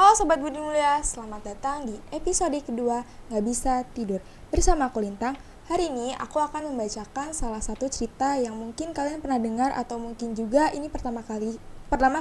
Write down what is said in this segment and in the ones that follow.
Halo Sobat Budi Mulia, selamat datang di episode kedua Nggak Bisa Tidur. Bersama aku Lintang, hari ini aku akan membacakan salah satu cerita yang mungkin kalian pernah dengar atau mungkin juga ini pertama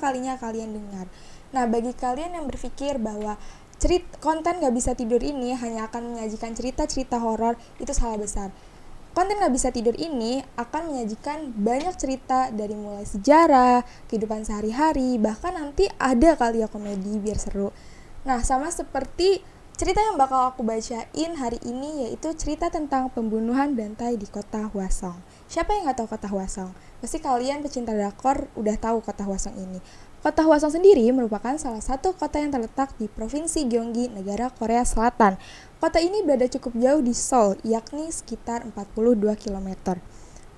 kalinya kalian dengar. Nah, bagi kalian yang berpikir bahwa konten Nggak Bisa Tidur ini hanya akan menyajikan cerita-cerita horor, itu salah besar. Konten Nggak Bisa Tidur ini akan menyajikan banyak cerita dari mulai sejarah, kehidupan sehari-hari, bahkan nanti ada kali ya komedi biar seru. Nah, sama seperti cerita yang bakal aku bacain hari ini yaitu cerita tentang pembunuhan berantai di kota Hwasong. Siapa yang nggak tahu kota Hwasong? Pasti kalian pecinta drakor udah tahu kota Hwasong ini. Kota Hwasong sendiri merupakan salah satu kota yang terletak di Provinsi Gyeonggi, negara Korea Selatan. Kota ini berada cukup jauh di Seoul, yakni sekitar 42 km.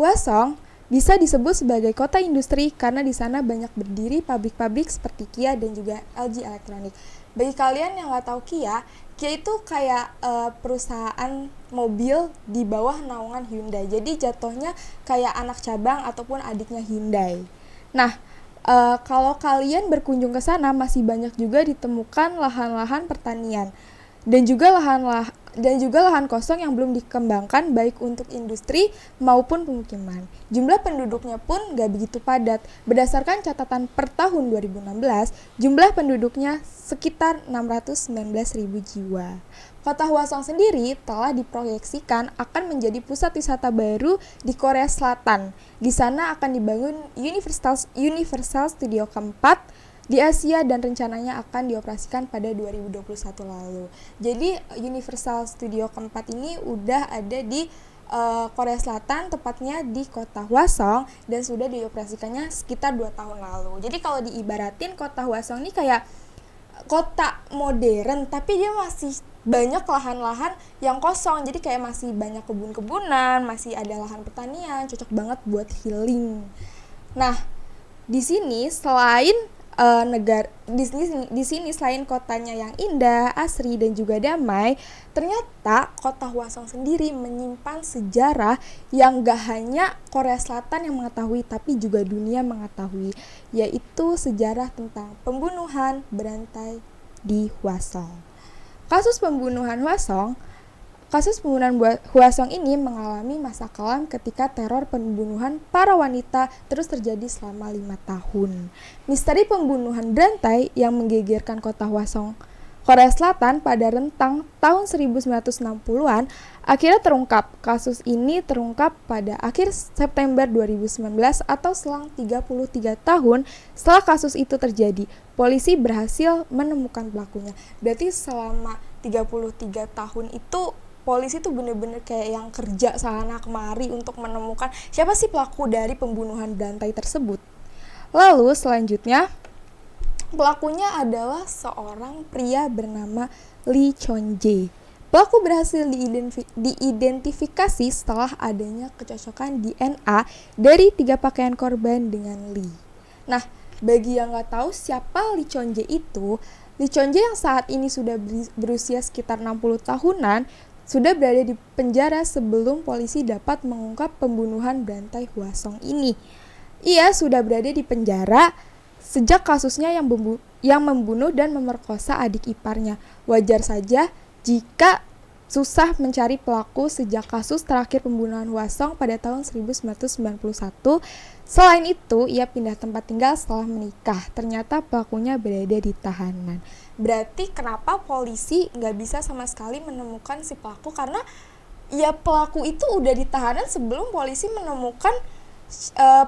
Hwasong bisa disebut sebagai kota industri karena di sana banyak berdiri pabrik-pabrik seperti Kia dan juga LG Electronics. Bagi kalian yang nggak tahu Kia itu kayak perusahaan mobil di bawah naungan Hyundai. Jadi jatuhnya kayak anak cabang ataupun adiknya Hyundai. Nah, kalau kalian berkunjung ke sana masih banyak juga ditemukan lahan-lahan pertanian dan juga lahan kosong yang belum dikembangkan baik untuk industri maupun pemukiman. Jumlah penduduknya pun gak begitu padat. Berdasarkan catatan per tahun 2016, jumlah penduduknya sekitar 619.000 jiwa. Kota Hwasong sendiri telah diproyeksikan akan menjadi pusat wisata baru di Korea Selatan. Di sana akan dibangun Universal Studio keempat di Asia dan rencananya akan dioperasikan pada 2021 lalu. Jadi Universal Studio keempat ini udah ada di Korea Selatan, tepatnya di kota Hwasong, dan sudah dioperasikannya sekitar 2 tahun lalu. Jadi kalau diibaratin kota Hwasong ini kayak kota modern, tapi dia masih banyak lahan-lahan yang kosong. Jadi kayak masih banyak kebun-kebunan, masih ada lahan pertanian, cocok banget buat healing. Nah, di sini selain di sini selain kotanya yang indah, asri dan juga damai, ternyata kota Hwasong sendiri menyimpan sejarah yang gak hanya Korea Selatan yang mengetahui tapi juga dunia mengetahui, yaitu sejarah tentang pembunuhan berantai di Hwasong. Kasus pembunuhan Hwasong ini mengalami masa kelam ketika teror pembunuhan para wanita terus terjadi selama 5 tahun. Misteri pembunuhan berantai yang menggegerkan kota Hwasong, Korea Selatan pada rentang tahun 1960-an akhirnya terungkap. Kasus ini terungkap pada akhir September 2019 atau selang 33 tahun setelah kasus itu terjadi. Polisi berhasil menemukan pelakunya. Berarti selama 33 tahun itu polisi tuh bener-bener kayak yang kerja sana kemari untuk menemukan siapa sih pelaku dari pembunuhan berantai tersebut. Lalu selanjutnya, pelakunya adalah seorang pria bernama Lee Chon-jae. Pelaku berhasil diidentifikasi setelah adanya kecocokan DNA dari 3 pakaian korban dengan Lee. Nah, bagi yang nggak tahu siapa Lee Chon-jae itu, Lee Chon-jae yang saat ini sudah berusia sekitar 60 tahunan, sudah berada di penjara sebelum polisi dapat mengungkap pembunuhan berantai Hwasong ini. Ia sudah berada di penjara sejak kasusnya yang membunuh dan memerkosa adik iparnya. Wajar saja jika susah mencari pelaku sejak kasus terakhir pembunuhan Hwasong pada tahun 1991. Selain itu, ia pindah tempat tinggal setelah menikah. Ternyata pelakunya berada di tahanan. Berarti kenapa polisi nggak bisa sama sekali menemukan si pelaku, karena ya pelaku itu udah di tahanan sebelum polisi menemukan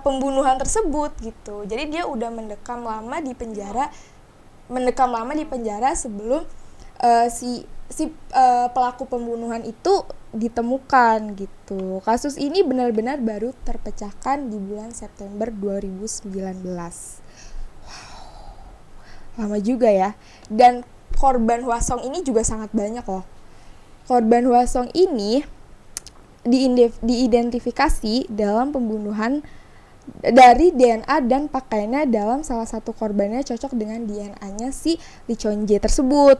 pembunuhan tersebut gitu. Jadi dia udah mendekam lama di penjara sebelum pelaku pembunuhan itu ditemukan gitu. Kasus ini benar-benar baru terpecahkan di bulan September 2019. Lama juga ya. Dan korban Hwasong ini juga sangat banyak loh. Korban Hwasong ini diidentifikasi dalam pembunuhan dari DNA dan pakaiannya. Dalam salah satu korbannya cocok dengan DNA-nya si Lee Chon-jae tersebut.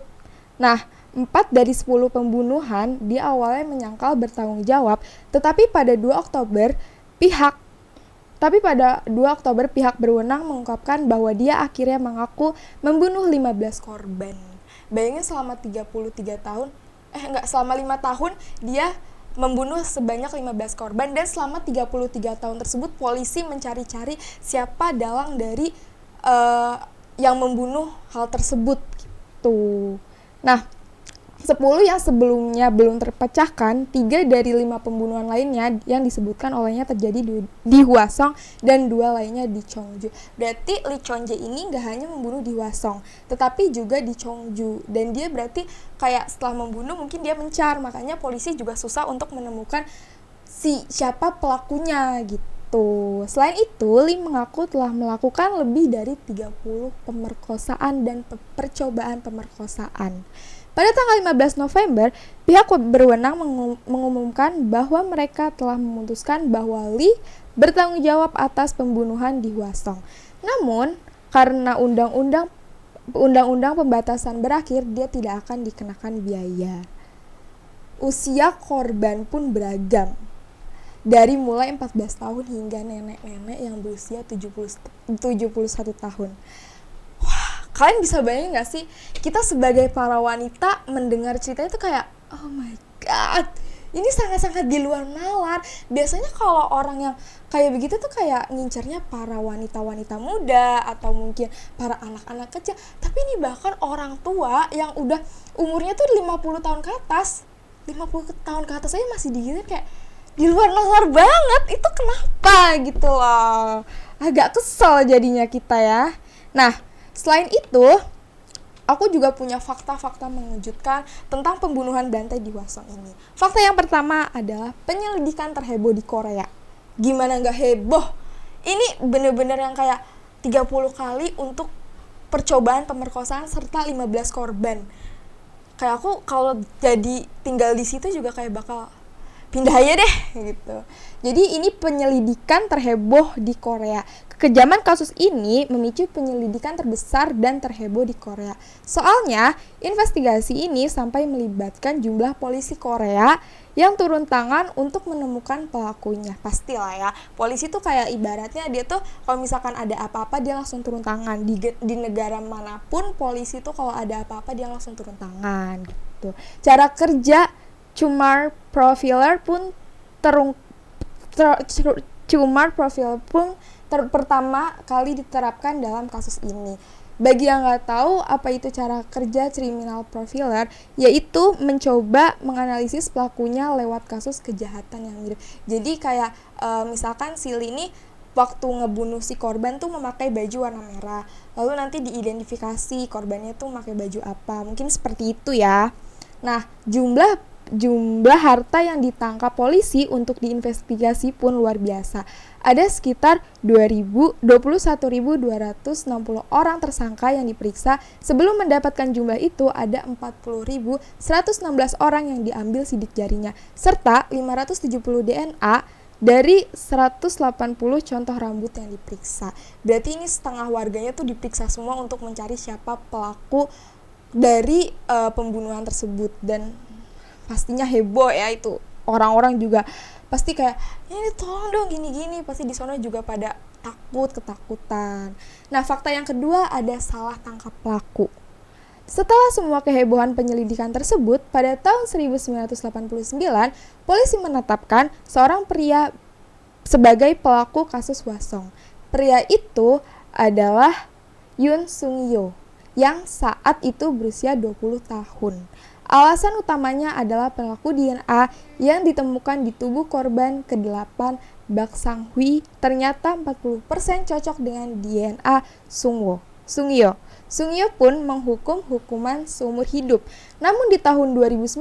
Nah, 4 dari 10 pembunuhan di awalnya menyangkal bertanggung jawab, tetapi pada 2 Oktober pihak Tapi pada 2 Oktober pihak berwenang mengungkapkan bahwa dia akhirnya mengaku membunuh 15 korban. Bayangin selama 33 tahun, selama 5 tahun dia membunuh sebanyak 15 korban, dan selama 33 tahun tersebut polisi mencari-cari siapa dalang dari yang membunuh hal tersebut gitu. Nah, 10 yang sebelumnya belum terpecahkan, 3 dari 5 pembunuhan lainnya yang disebutkan olehnya terjadi di Hwasong dan 2 lainnya di Cheongju. Berarti Lee Chong-jae ini gak hanya membunuh di Hwasong, tetapi juga di Cheongju. Dan dia berarti kayak setelah membunuh mungkin dia mencar, makanya polisi juga susah untuk menemukan siapa pelakunya gitu. Selain itu, Lee mengaku telah melakukan lebih dari 30 pemerkosaan dan percobaan pemerkosaan. Pada tanggal 15 November, pihak berwenang mengumumkan bahwa mereka telah memutuskan bahwa Lee bertanggung jawab atas pembunuhan di Hwasong. Namun, karena undang-undang pembatasan berakhir, dia tidak akan dikenakan biaya. Usia korban pun beragam, dari mulai 14 tahun hingga nenek-nenek yang berusia 71 tahun. Kalian bisa bayangin gak sih, kita sebagai para wanita mendengar cerita itu kayak, oh my god, ini sangat-sangat di luar nalar. Biasanya kalau orang yang kayak begitu tuh kayak ngincernya para wanita-wanita muda atau mungkin para anak-anak kecil. Tapi ini bahkan orang tua yang udah umurnya tuh 50 tahun ke atas. 50 tahun ke atas aja masih digituin, kayak di luar nalar banget. Itu kenapa gitu loh. Agak kesel jadinya kita ya. Nah, selain itu, aku juga punya fakta-fakta mengejutkan tentang pembunuhan berantai di Hwasong ini. Fakta yang pertama adalah penyelidikan terheboh di Korea. Gimana gak heboh? Ini bener-bener yang kayak 30 kali untuk percobaan pemerkosaan serta 15 korban. Kayak aku kalau jadi tinggal di situ juga kayak bakal pindah aja deh gitu. Jadi ini penyelidikan terheboh di Korea. Kekejaman kasus ini memicu penyelidikan terbesar dan terheboh di Korea. Soalnya, investigasi ini sampai melibatkan jumlah polisi Korea yang turun tangan untuk menemukan pelakunya. Pastilah ya, polisi tuh kayak ibaratnya dia tuh kalau misalkan ada apa-apa dia langsung turun tangan. Di negara manapun polisi tuh kalau ada apa-apa dia langsung turun tangan gitu. Cara kerja Cumar Profiler pun pertama kali diterapkan dalam kasus ini. Bagi yang nggak tahu apa itu cara kerja criminal profiler, yaitu mencoba menganalisis pelakunya lewat kasus kejahatan yang mirip. Jadi kayak misalkan si Lee ini waktu ngebunuh si korban tuh memakai baju warna merah, lalu nanti diidentifikasi korbannya tuh memakai baju apa, mungkin seperti itu ya. Nah, jumlah harta yang ditangkap polisi untuk diinvestigasi pun luar biasa. Ada sekitar 21.260 orang tersangka yang diperiksa. Sebelum mendapatkan jumlah itu, ada 40.116 orang yang diambil sidik jarinya, serta 570 DNA dari 180 contoh rambut yang diperiksa. Berarti ini setengah warganya tuh diperiksa semua untuk mencari siapa pelaku dari pembunuhan tersebut. Dan pastinya heboh ya itu. Orang-orang juga pasti kayak, ini tolong dong gini-gini. Pasti di sana juga pada ketakutan. Nah, fakta yang kedua ada salah tangkap pelaku. Setelah semua kehebohan penyelidikan tersebut, pada tahun 1989, polisi menetapkan seorang pria sebagai pelaku kasus Hwasong. Pria itu adalah Yoon Sung-yo yang saat itu berusia 20 tahun. Alasan utamanya adalah pelaku DNA yang ditemukan di tubuh korban ke-8 Bak Sang-hui ternyata 40% cocok dengan DNA Sung-yo. Sung-yo pun menghukum hukuman seumur hidup. Namun di tahun 2009,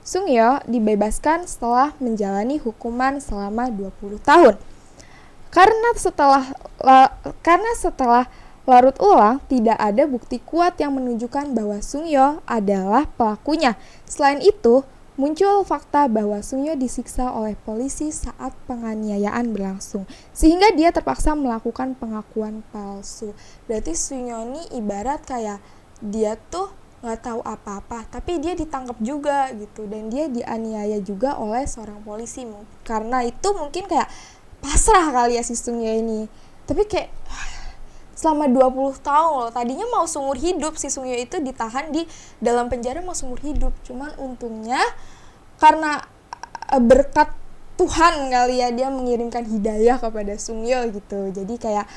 Sung-yo dibebaskan setelah menjalani hukuman selama 20 tahun. Karena setelah larut ulang, tidak ada bukti kuat yang menunjukkan bahwa Sung-yo adalah pelakunya. Selain itu, muncul fakta bahwa Sung-yo disiksa oleh polisi saat penganiayaan berlangsung, sehingga dia terpaksa melakukan pengakuan palsu. Berarti Sung-yo ini ibarat kayak dia tuh nggak tahu apa-apa, tapi dia ditangkap juga gitu, dan dia dianiaya juga oleh seorang polisi. Karena itu mungkin kayak pasrah kali ya si Sungyo ini. Tapi kayak selama 20 tahun loh, tadinya mau seumur hidup, si Sungyo itu ditahan di dalam penjara mau seumur hidup. Cuman untungnya karena berkat Tuhan kali ya, dia mengirimkan hidayah kepada Sungyo gitu. Jadi kayak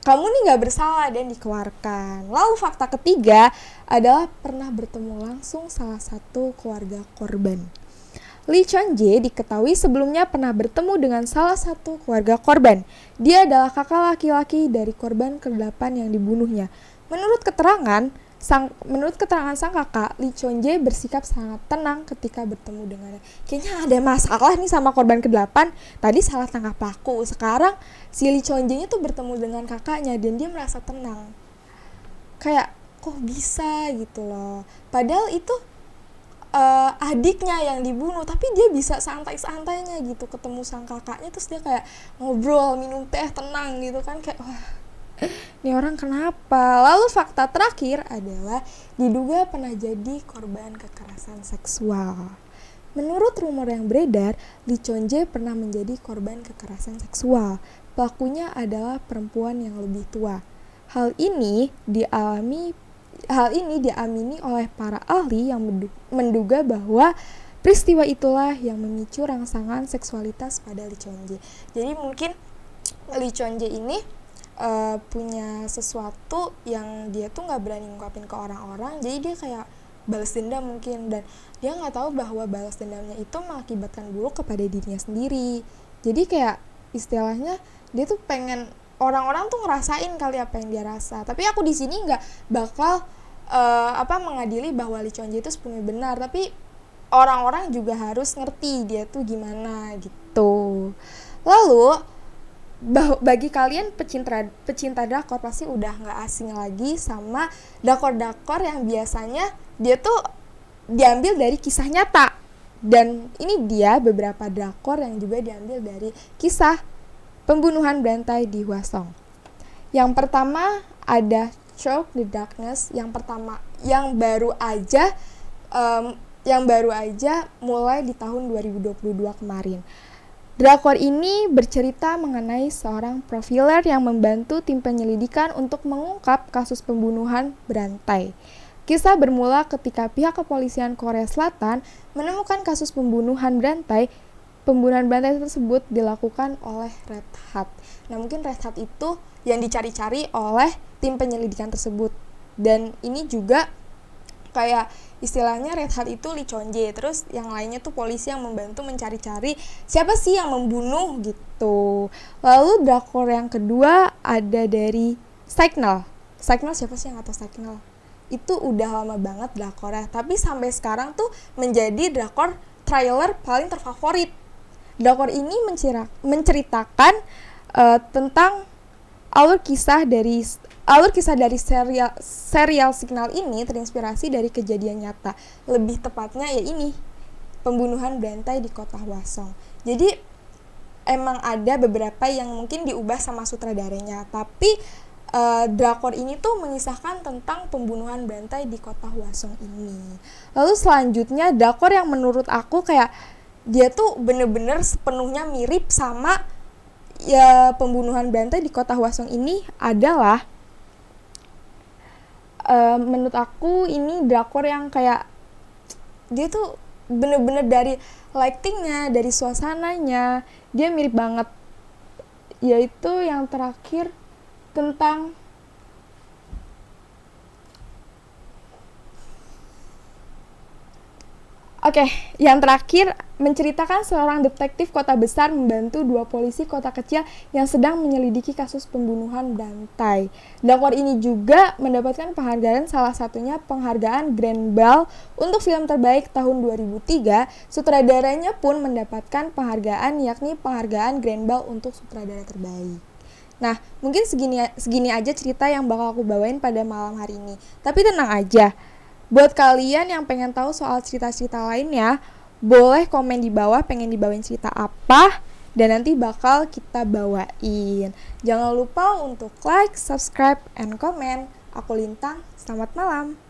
kamu nih gak bersalah dan dikeluarkan. Lalu fakta ketiga adalah pernah bertemu langsung salah satu keluarga korban. Lee Chong-jae diketahui sebelumnya pernah bertemu dengan salah satu keluarga korban. Dia adalah kakak laki-laki dari korban ke-8 yang dibunuhnya. Menurut keterangan sang kakak, Lee Chong-jae bersikap sangat tenang ketika bertemu dengannya. Kayaknya ada masalah nih sama korban ke-8. Tadi salah tangkap pelaku. Sekarang si Lee Chong-jae tuh bertemu dengan kakaknya dan dia merasa tenang. Kayak kok bisa gitu loh. Padahal itu adiknya yang dibunuh, tapi dia bisa santai-santainya gitu ketemu sang kakaknya, terus dia kayak ngobrol, minum teh, tenang gitu kan, kayak wah, ini orang kenapa? Lalu fakta terakhir adalah diduga pernah jadi korban kekerasan seksual. Menurut rumor yang beredar, Lee Chong-jae pernah menjadi korban kekerasan seksual. Pelakunya adalah perempuan yang lebih tua. Hal ini diamini oleh para ahli yang menduga bahwa peristiwa itulah yang memicu rangsangan seksualitas pada Lee Chong-jae. Jadi mungkin Lee Chong-jae ini punya sesuatu yang dia tuh nggak berani ngungkapin ke orang-orang, jadi dia kayak balas dendam mungkin, dan dia nggak tahu bahwa balas dendamnya itu mengakibatkan buruk kepada dirinya sendiri. Jadi kayak istilahnya dia tuh pengen orang-orang tuh ngerasain kali apa yang dia rasa. Tapi aku di sini nggak bakal mengadili bahwa Lee Chong-jae itu sepenuhnya benar, tapi orang-orang juga harus ngerti dia tuh gimana gitu. Lalu bagi kalian pecinta drakor pasti udah nggak asing lagi sama drakor-drakor yang biasanya dia tuh diambil dari kisah nyata. Dan ini dia beberapa drakor yang juga diambil dari kisah pembunuhan berantai di Hwasong. Yang pertama ada Through the Darkness, yang baru aja mulai di tahun 2022 kemarin. Drakor ini bercerita mengenai seorang profiler yang membantu tim penyelidikan untuk mengungkap kasus pembunuhan berantai. Kisah bermula ketika pihak kepolisian Korea Selatan menemukan kasus pembunuhan berantai tersebut dilakukan oleh Red Hat. Nah, mungkin Red Hat itu yang dicari-cari oleh tim penyelidikan tersebut. Dan ini juga kayak istilahnya Red Hat itu Lee Chong-jae, terus yang lainnya tuh polisi yang membantu mencari-cari siapa sih yang membunuh gitu. Lalu drakor yang kedua ada dari Signal. Signal siapa sih yang nggak tahu Signal? Itu udah lama banget drakornya, tapi sampai sekarang tuh menjadi drakor trailer paling terfavorit. Drakor ini menceritakan tentang alur kisah dari serial Signal ini terinspirasi dari kejadian nyata. Lebih tepatnya ya ini, pembunuhan berantai di kota Hwasong. Jadi emang ada beberapa yang mungkin diubah sama sutradaranya, tapi drakor ini tuh mengisahkan tentang pembunuhan berantai di kota Hwasong ini. Lalu selanjutnya drakor yang menurut aku kayak dia tuh bener-bener sepenuhnya mirip sama ya pembunuhan berantai di kota Hwasong ini adalah menurut aku ini drakor yang kayak dia tuh bener-bener dari lightingnya, dari suasananya dia mirip banget, yaitu yang terakhir tentang yang terakhir menceritakan seorang detektif kota besar membantu dua polisi kota kecil yang sedang menyelidiki kasus pembunuhan berantai. Drakor ini juga mendapatkan penghargaan, salah satunya penghargaan Grand Bell untuk film terbaik tahun 2003. Sutradaranya pun mendapatkan penghargaan, yakni penghargaan Grand Bell untuk sutradara terbaik. Nah, mungkin segini aja cerita yang bakal aku bawain pada malam hari ini. Tapi tenang aja, buat kalian yang pengen tahu soal cerita-cerita lainnya, boleh komen di bawah pengen dibawain cerita apa, dan nanti bakal kita bawain. Jangan lupa untuk like, subscribe, and comment. Aku Lintang, selamat malam.